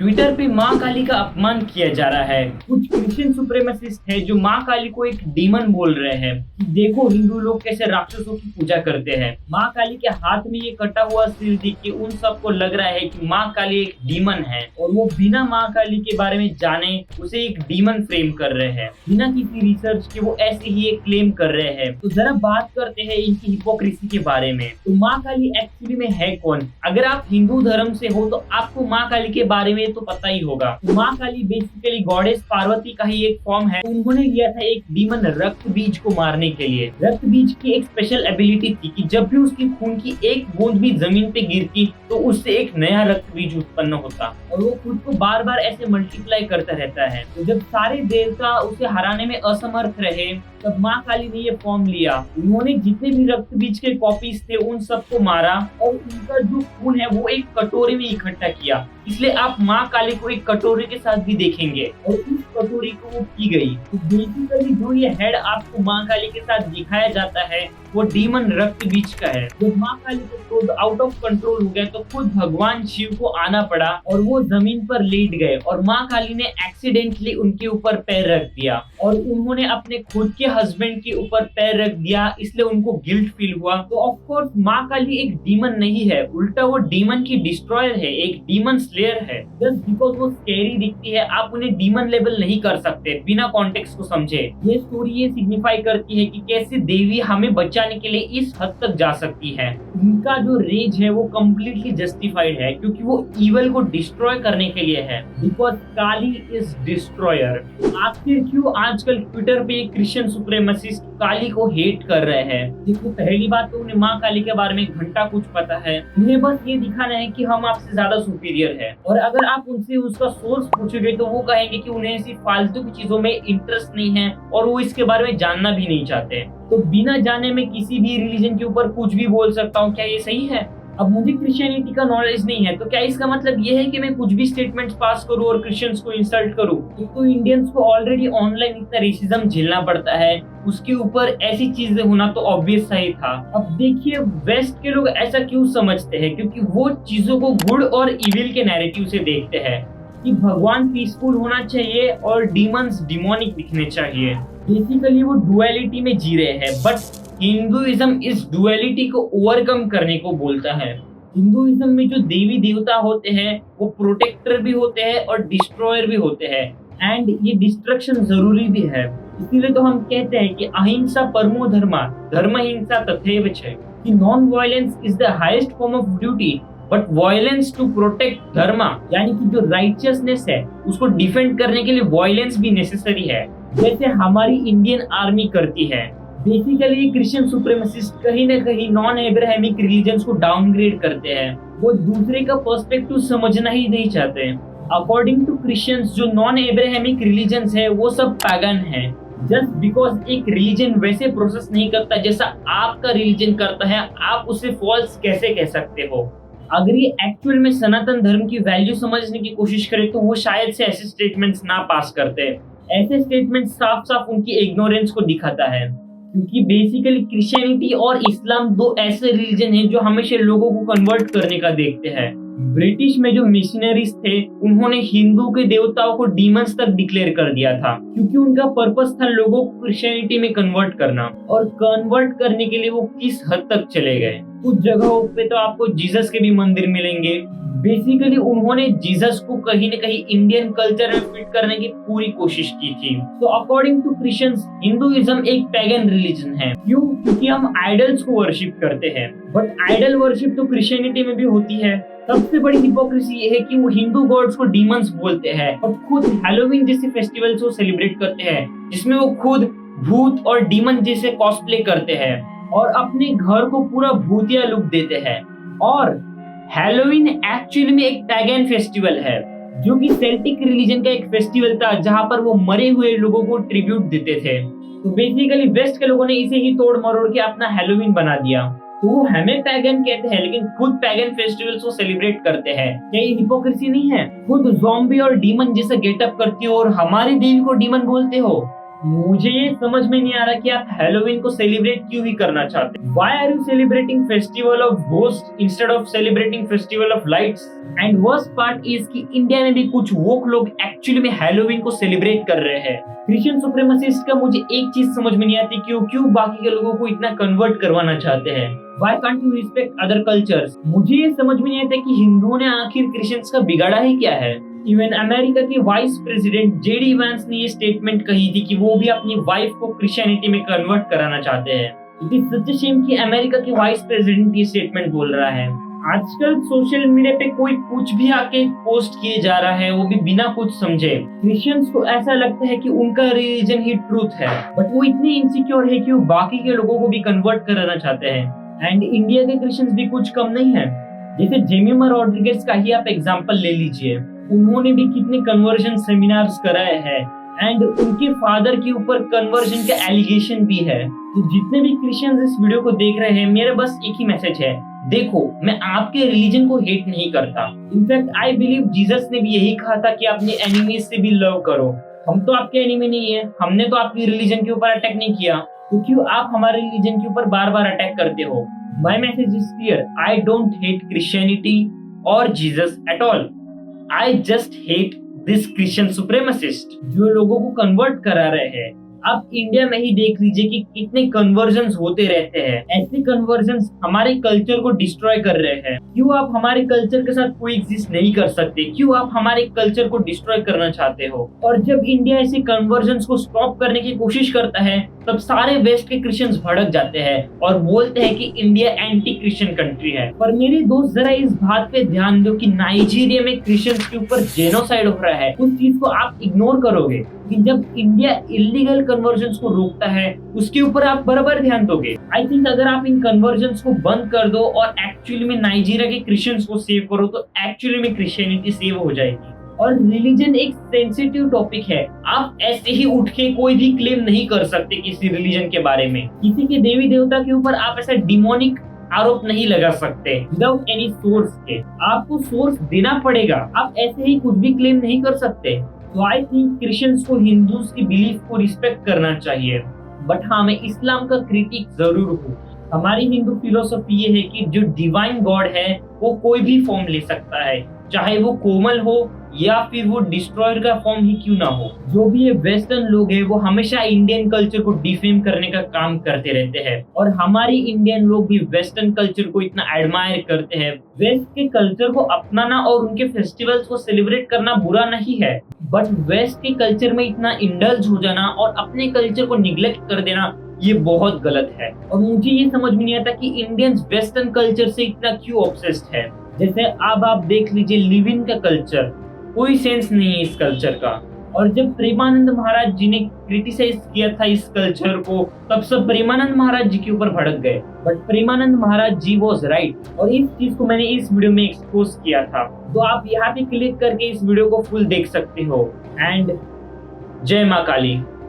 Twitter पे माँ काली का अपमान किया जा रहा है। कुछ क्रिश्चियन सुप्रीमेसिस्ट है जो माँ काली को एक डीमन बोल रहे हैं कि देखो हिंदू लोग कैसे राक्षसों की पूजा करते हैं। माँ काली के हाथ में ये कटा हुआ सिर देख के उन सबको लग रहा है कि माँ काली एक डीमन है और वो बिना माँ काली के बारे में जाने उसे एक डीमन फ्रेम कर रहे हैं। बिना किसी रिसर्च के वो ऐसे ही एक क्लेम कर रहे हैं। तो जरा बात करते हैं इनकी हिपोक्रेसी के बारे में। तो माँ काली एक्चुअली में है कौन? अगर आप हिंदू धर्म से हो तो आपको माँ काली के बारे में तो पता ही होगा। माँ काली बेसिकली गॉडेस पार्वती का ही एक फॉर्म है। उन्होंने लिया था एक डीमन रक्त बीज को मारने के लिए। रक्त बीज की एक स्पेशल एबिलिटी थी कि जब भी उसकी खून की एक बूंद भी जमीन पे गिरती तो उससे एक नया रक्त बीज उत्पन्न होता और वो खुद को बार बार ऐसे मल्टीप्लाई करता रहता है। तो जब सारे देवता उसे हराने में असमर्थ रहे तब माँ काली ने ये फॉर्म लिया। उन्होंने जितने भी रक्त बीज के कॉपीज थे उन सबको मारा और उनका जो खून है वो एक कटोरे में इकट्ठा किया। इसलिए आप माँ काली को एक कटोरे के साथ भी देखेंगे और उस कटोरी को वो पी गई। तो बेसिकली जो ये हेड आपको माँ काली के साथ दिखाया जाता है वो डीमन रक्त बीज का है। जब माँ काली को क्रोध आउट ऑफ कंट्रोल हो गया तो खुद भगवान शिव को आना पड़ा और वो जमीन पर लेट गए और माँ काली ने एक्सीडेंटली उनके ऊपर पैर रख दिया और उन्होंने अपने खुद के हस्बैंड के ऊपर पैर रख दिया, इसलिए उनको गिल्ट फील हुआ। तो ऑफ कोर्स माँ काली एक डीमन नहीं है, उल्टा वो डीमन की डिस्ट्रॉयर है, एक डीमन स्लेयर है। जस्ट बिकॉज वो स्कैरी दिखती है आप उन्हें डीमन लेवल नहीं कर सकते बिना कॉन्टेक्स्ट को समझे। ये स्टोरी ये सिग्निफाई करती है कि कैसे देवी हमें बचाने के लिए इस हद तक जा सकती है। उनका जो रेज है वो कम्प्लीटली जस्टिफाइड है क्योंकि वो इवल को डिस्ट्रॉय करने के लिए है। Because Kali is destroyer. आखिर क्यों आजकल ट्विटर पे क्रिश्चियन सुप्रीमेसिस्ट काली को हेट कर रहे हैं? देखो पहली बात तो उन्हें माँ काली के बारे में घंटा कुछ पता है। उन्हें बस ये दिखाना है कि हम आपसे ज्यादा सुपीरियर है और अगर आप उनसे उसका सोर्स पूछोगे तो वो कहेंगे कि उन्हें ऐसी फालतू की चीजों में इंटरेस्ट नहीं है और वो इसके बारे में जानना भी नहीं चाहते। तो बिना जाने में किसी भी रिलीजन के ऊपर कुछ भी बोल सकता हूँ, क्या ये सही है? अब मुझे क्रिश्चियनिटी का नॉलेज नहीं है तो क्या इसका मतलब ये है कि मैं कुछ भी स्टेटमेंट्स पास करूं और क्रिश्चियंस को इंसल्ट करूं? एक तो इंडियंस को ऑलरेडी ऑनलाइन इतना रेसिज्म झेलना पड़ता है, उसके ऊपर ऐसी चीजें होना तो ऑब्वियस सा ही था। अब देखिए वेस्ट के लोग ऐसा क्यों समझते हैं, क्योंकि वो चीजों को गुड और इविल के नैरेटिव से देखते हैं कि भगवान पीसफुल होना चाहिए और डीमंस डिमोनिक दिखने चाहिए। बेसिकली वो डुअलिटी में जी रहे हैं। बट हिंदुइज्म इस डुअलिटी को ओवरकम करने को बोलता है। हिंदुइज्म में जो देवी देवता होते हैं वो प्रोटेक्टर भी होते हैं और डिस्ट्रॉयर भी होते हैं एंड ये डिस्ट्रक्शन जरूरी भी है। इसीलिए तो हम कहते हैं कि अहिंसा परमो धर्मा धर्म हिंसा तथैव च, कि non violence is the highest form of duty but violence to protect dharma, यानी कि जो राइचियसनेस है उसको डिफेंड करने के लिए वायलेंस भी नेसेसरी है, जैसे हमारी इंडियन आर्मी करती है। बेसिकली क्रिश्चियन सुप्रीमेसिस्ट कहीं ना कहीं नॉन एब्राहमिक रिलीजन्स को डाउनग्रेड करते हैं। वो दूसरे का पर्सपेक्टिव समझना ही नहीं चाहते। अकॉर्डिंग टू क्रिश्चियंस जो नॉन एब्राहमिक रिलीजन्स है वो सब पैगन है। जस्ट बिकॉज एक रिलीजन वैसे प्रोसेस नहीं करता जैसा आपका रिलीजन करता है आप उसे फॉल्स कैसे कह सकते हो? अगर ये एक्चुअल में सनातन धर्म की वैल्यू समझने की कोशिश करे तो वो शायद से ऐसे स्टेटमेंट्स ना पास करते। ऐसे स्टेटमेंट साफ साफ उनकी इग्नोरेंस को दिखाता है, क्योंकि बेसिकली क्रिश्चियनिटी और इस्लाम दो ऐसे रिलीजन हैं जो हमेशा लोगों को कन्वर्ट करने का देखते हैं। ब्रिटिश में जो मिशनरीज थे उन्होंने हिंदू के देवताओं को डीमंस तक डिक्लेयर कर दिया था क्योंकि उनका पर्पस था लोगों को क्रिश्चियनिटी में कन्वर्ट करना। और कन्वर्ट करने के लिए वो किस हद तक चले गए? कुछ जगहों पे तो आपको जीसस के भी मंदिर मिलेंगे। बेसिकली उन्होंने जीसस को कहीं न कहीं इंडियन कल्चर में फिट करने की पूरी कोशिश की थी। तो अकॉर्डिंग टू क्रिश्चियंस हिंदुइज्म एक पैगन रिलीजन है। क्यों? क्योंकि हम आइडल्स को वर्शिप करते हैं। बट आइडल वर्शिप तो क्रिश्चियनिटी में भी होती है। सबसे बड़ी हिपोक्रेसी ये है कि वो हिंदू गॉड्स को डीमंस बोलते हैं और खुद हैलोवीन जैसे फेस्टिवल्स को सेलिब्रेट करते हैं जिसमें वो खुद भूत और डीमन जैसे कॉस्प्ले करते हैं और अपने घर को पूरा भूतिया लुक देते हैं। और हैलोवीन एक्चुअली में एक पैगन फेस्टिवल है जो कि सेल्टिक रिलीजन का एक फेस्टिवल था जहां पर वो मरे हुए लोगों को ट्रिब्यूट देते थे। तो बेसिकली वेस्ट के लोगों ने इसे ही तोड़ मरोड़ के अपना हैलोवीन बना दिया। तो वो हमें पैगन कहते हैं लेकिन खुद पैगन फेस्टिवल्स को सेलिब्रेट करते हैं। क्या ये हिपोक्रेसी नहीं है? खुद ज़ॉम्बी और डीमन जैसा गेटअप करती हो और हमारी देवी को डीमन बोलते हो। मुझे ये समझ में नहीं आ रहा कि आप हैलोवीन को सेलिब्रेट क्यों ही करना चाहते हैं। Why are you celebrating festival of ghosts instead of celebrating festival of lights? And worst part is कि इंडिया में भी कुछ वोक लोग एक्चुअली में हैलोवीन को सेलिब्रेट कर रहे हैं। क्रिश्चियन सुप्रीमेसिस्ट का मुझे एक चीज समझ में नहीं आती कि वो क्यों बाकी के लोगों को इतना कन्वर्ट करवाना चाहते हैं। Why can't you respect other cultures? मुझे ये समझ में नहीं आता कि हिंदुओं ने आखिर क्रिश्चियंस का बिगाड़ा ही क्या है। इवन अमेरिका के वाइस प्रेसिडेंट जेडी वैंस ने ये स्टेटमेंट कही थी कि वो भी अपनी वाइफ को क्रिश्चियनिटी में कन्वर्ट कराना चाहते हैं। It is such a shame कि अमेरिका के वाइस प्रेसिडेंट ये स्टेटमेंट बोल रहा है। आजकल सोशल मीडिया पे कोई कुछ भी आके पोस्ट किए जा रहा है, वो भी बिना कुछ समझे। क्रिश्चियंस को ऐसा लगता है कि उनका रिलीजन ही ट्रूथ है, बट वो इतने इनसिक्योर है कि वो बाकी के लोगों को भी कन्वर्ट कराना चाहते हैं। एंड इंडिया के क्रिश्चियंस भी कुछ कम नहीं है। जैसे जेमिमा रॉड्रिगेज का ही आप एग्जांपल ले लीजिए, उन्होंने भी कितने कन्वर्जन सेमिनार्स कराए हैं एंड उनके फादर के ऊपर कन्वर्जन का एलिगेशन भी है। तो जितने भी क्रिश्चियंस इस वीडियो को देख रहे हैं, मेरा बस एक ही मैसेज है, देखो मैं आपके रिलीजन को हेट नहीं करता। इनफैक्ट आई बिलीव जीसस ने भी यही कहा था कि अपने एनिमीज से भी लव करो। हम तो आपके एनिमी नहीं है, हमने तो आपकी रिलीजन के ऊपर अटैक नहीं किया, तो क्यों आप हमारे रिलीजन के ऊपर बार बार अटैक करते हो। My message is clear, I don't hate Christianity और Jesus at all. I just hate this Christian supremacist जो लोगों को कन्वर्ट करा रहे हैं। आप इंडिया में ही देख लीजिए कि कितने कन्वर्जन्स होते रहते हैं। ऐसे कन्वर्जन्स हमारे कल्चर को डिस्ट्रॉय कर रहे हैं। क्यों आप हमारे कल्चर के साथ कोई एग्जिस्ट नहीं कर सकते? क्यों आप हमारे कल्चर को डिस्ट्रॉय करना चाहते हो? और जब इंडिया ऐसे कन्वर्जन्स को स्टॉप करने की कोशिश करता है, तब सारे वेस्ट के क्रिश्चियंस भड़क जाते हैं और बोलते हैं कि इंडिया एंटी क्रिश्चियन कंट्री है। पर मेरे दोस्त जरा इस बात पे ध्यान दो कि नाइजीरिया में क्रिश्चियंस के ऊपर जेनोसाइड हो रहा है। उस चीज को आप इग्नोर करोगे कि जब इंडिया इलीगल कन्वर्जन्स को रोकता है, उसके ऊपर आप बराबर ध्यान दोगे। आई थिंक अगर आप इन कन्वर्जन्स को बंद कर दो और एक्चुअली में नाइजीरिया के क्रिश्चियंस को सेव करो, तो एक्चुअली में क्रिश्चियनिटी सेव हो जाएगी। और रिलीजन एक सेंसिटिव टॉपिक है। आप ऐसे ही उठ के कोई भी क्लेम नहीं कर सकते किसी रिलीजन के बारे में। किसी के देवी देवता के ऊपर आप ऐसा डिमोनिक आरोप नहीं लगा सकते विदाउट एनी सोर्स के। आपको सोर्स देना पड़ेगा, आप ऐसे ही कुछ भी क्लेम नहीं कर सकते। तो आई थिंक क्रिश्चियंस को हिंदूज की बिलीफ को रिस्पेक्ट करना चाहिए। बट हाँ, मैं इस्लाम का क्रिटिक जरूर हूँ। हमारी हिंदू फिलोसफी ये है कि जो डिवाइन गॉड है वो कोई भी फॉर्म ले सकता है, चाहे वो कोमल हो या फिर वो डिस्ट्रॉयर का फॉर्म ही क्यों ना हो। जो भी ये वेस्टर्न लोग हैं वो हमेशा इंडियन कल्चर को डिफेम करने का काम करते रहते हैं, और हमारी इंडियन लोग भी वेस्टर्न कल्चर को इतना एडमायर करते हैं। वेस्ट के कल्चर को अपनाना और उनके फेस्टिवल्स को सेलिब्रेट करना बुरा नहीं है, बट वेस्ट के कल्चर में इतना इंडल्ज हो जाना और अपने कल्चर को निग्लेक्ट कर देना, ये बहुत गलत है। और मुझे ये समझ में नहीं आता कि इंडियंस वेस्टर्न कल्चर से इतना क्यों ऑब्सेस्ड है। जैसे अब आप देख लीजिए लिविंग का कल्चर, कोई सेंस नहीं है इस कल्चर का। और जब प्रेमानंद महाराज जी ने क्रिटिसाइज किया था इस कल्चर को, तब सब प्रेमानंद महाराज जी के ऊपर भड़क गए। But Premanand Maharaj ji was right, और इस चीज को मैंने इस वीडियो में एक्सपोज किया था। तो आप यहाँ पे क्लिक करके इस वीडियो को फुल देख सकते हो। एंड जय माँ काली।